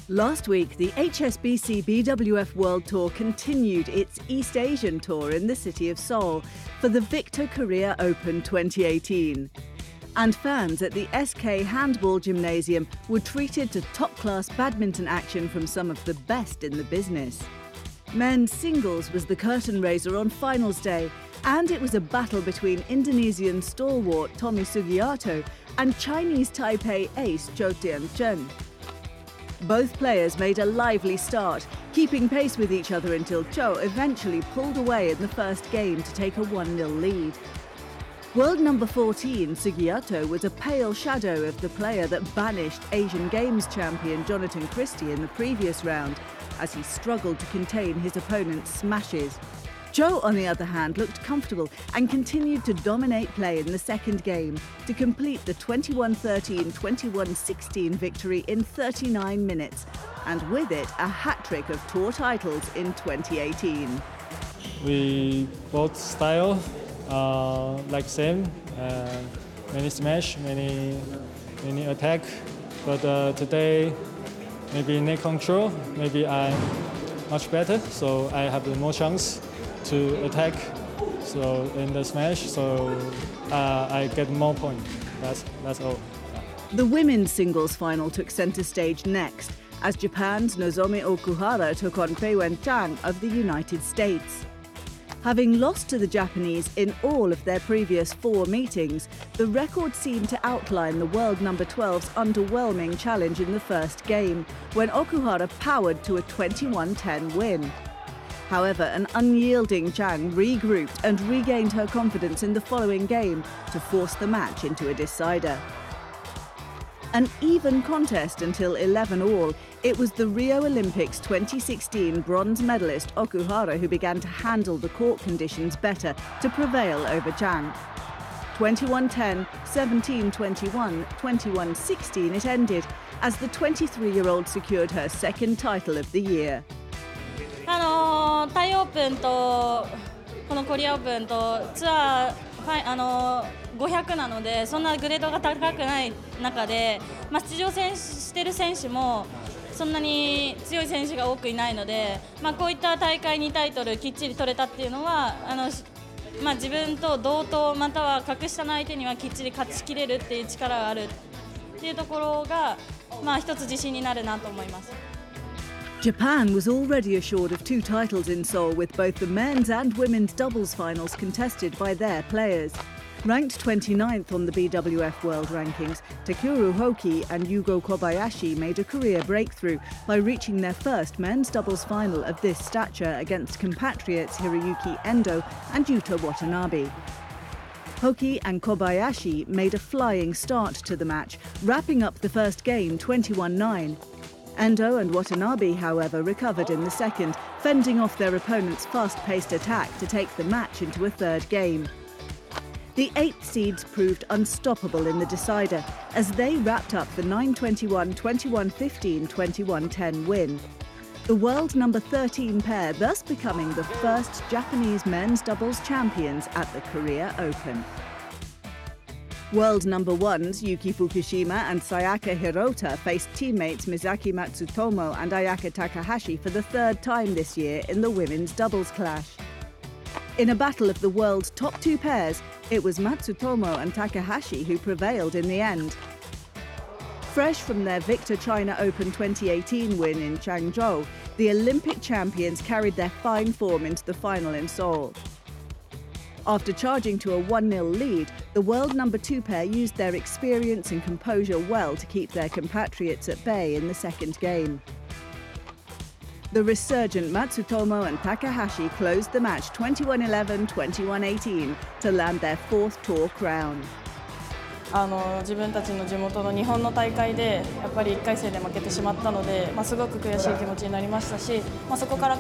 Last week, the HSBC BWF World Tour continued its East Asian tour in the city of Seoul for the Victor Korea Open 2018. And fans at the SK Handball Gymnasium were treated to top-class badminton action from some of the best in the business. Men's singles was the curtain raiser on finals day, and it was a battle between Indonesian stalwart Tommy Sugiarto and Chinese Taipei ace Zhou Tianzhen. Both players made a lively start, keeping pace with each other until Zhou eventually pulled away in the first game to take a 1-0 lead. World number 14, Sugiarto, was a pale shadow of the player that banished Asian Games champion Jonathan Christie in the previous round, as he struggled to contain his opponent's smashes. Zhou, on the other hand, looked comfortable and continued to dominate play in the second game to complete the 21-13, 21-16 victory in 39 minutes, and with it a hat-trick of tour titles in 2018. We both style like same, many smash, many attack, but today maybe net control, maybe I'm much better, so I have more chance to attack, so in the smash, so I get more points. That's all. The women's singles final took centre stage next, as Japan's Nozomi Okuhara took on Peiwen Zhang of the United States. Having lost to the Japanese in all of their previous 4 meetings, the record seemed to outline the world number 12's underwhelming challenge in the first game, when Okuhara powered to a 21-10 win. However, an unyielding Zhang regrouped and regained her confidence in the following game to force the match into a decider. An even contest until 11-all, it was the Rio Olympics 2016 bronze medalist Okuhara who began to handle the court conditions better to prevail over Zhang. 21-10, 17-21, 21-16 it ended, as the 23-year-old secured her second title of the year. タイオープンとこのコリアオープンとツアー500なので、そんなグレードが高くない中で、出場している選手もそんなに強い選手が多くいないので、こういった大会2タイトルきっちり取れたっていうのは自分と同等または格下の相手にはきっちり勝ちきれるっていう力があるっていうところが一つ自信になるなと思います。Japan was already assured of 2 titles in Seoul, with both the men's and women's doubles finals contested by their players. Ranked 29th on the BWF World Rankings, Takeru Hoki and Yugo Kobayashi made a career breakthrough by reaching their first men's doubles final of this stature against compatriots Hiroyuki Endo and Yuta Watanabe. Hoki and Kobayashi made a flying start to the match, wrapping up the first game 21-9. Endo and Watanabe, however, recovered in the second, fending off their opponent's fast-paced attack to take the match into a third game. The 8th seeds proved unstoppable in the decider, as they wrapped up the 9-21, 21-15, 21-10 win. The world number 13 pair thus becoming the first Japanese men's doubles champions at the Korea Open. World number 1's Yuki Fukushima and Sayaka Hirota faced teammates Misaki Matsutomo and Ayaka Takahashi for the 3rd time this year in the women's doubles clash. In a battle of the world's top 2 pairs, it was Matsutomo and Takahashi who prevailed in the end. Fresh from their Victor China Open 2018 win in Changzhou, the Olympic champions carried their fine form into the final in Seoul. After charging to a 1-0 lead, the world number 2 pair used their experience and composure well to keep their compatriots at bay in the second game. The resurgent Matsutomo and Takahashi closed the match 21-11, 21-18 to land their 4th tour crown. 自分たちの地元の日本の大会でやっぱり1回戦で負けてしまったので、すごく悔しい気持ちになりましたし、そこから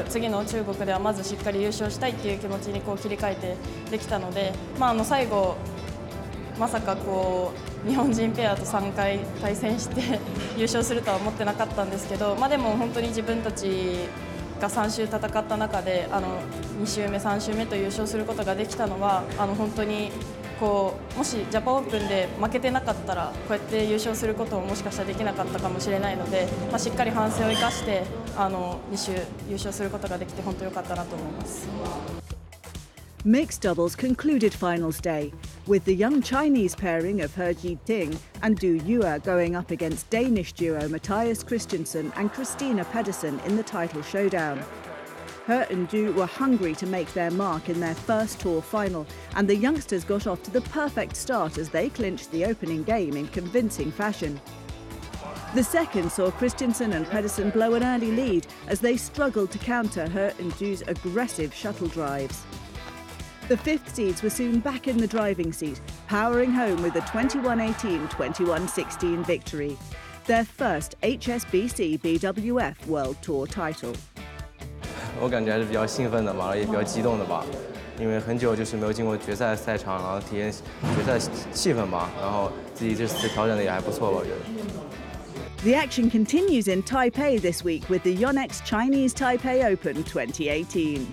次の中国ではまずしっかり優勝したいっていう気持ちに切り替えてできたので、最後まさか日本人ペアと3回対戦して優勝するとは思ってなかったんですけど、でも本当に自分たちが3週戦った中で2週目3週目と優勝することができたのは本当にこうもしジャパンオープンで負けてなかったらこうやって優勝することももしかしたらできなかったかもしれないので、しっかり反省を生かして2週優勝することができて本当に良かったなと思います。Mixed doubles concluded finals day, with the young Chinese pairing of He Jiting and Du Yue going up against Danish duo Matthias Christensen and Christina Pedersen in the title showdown. He and Du were hungry to make their mark in their first tour final, and the youngsters got off to the perfect start as they clinched the opening game in convincing fashion. The second saw Christensen and Pedersen blow an early lead as they struggled to counter He and Du's aggressive shuttle drives. The fifth seeds were soon back in the driving seat, powering home with a 21-18, 21-16 victory, their first HSBC BWF World Tour title. 我感觉还是比较兴奋的嘛，也比较激动的吧，因为很久就是没有经过决赛赛场，然后体验决赛气氛吧，然后自己这次调整的也还不错吧，我觉得。The action continues in Taipei this week with the Yonex Chinese Taipei Open 2018.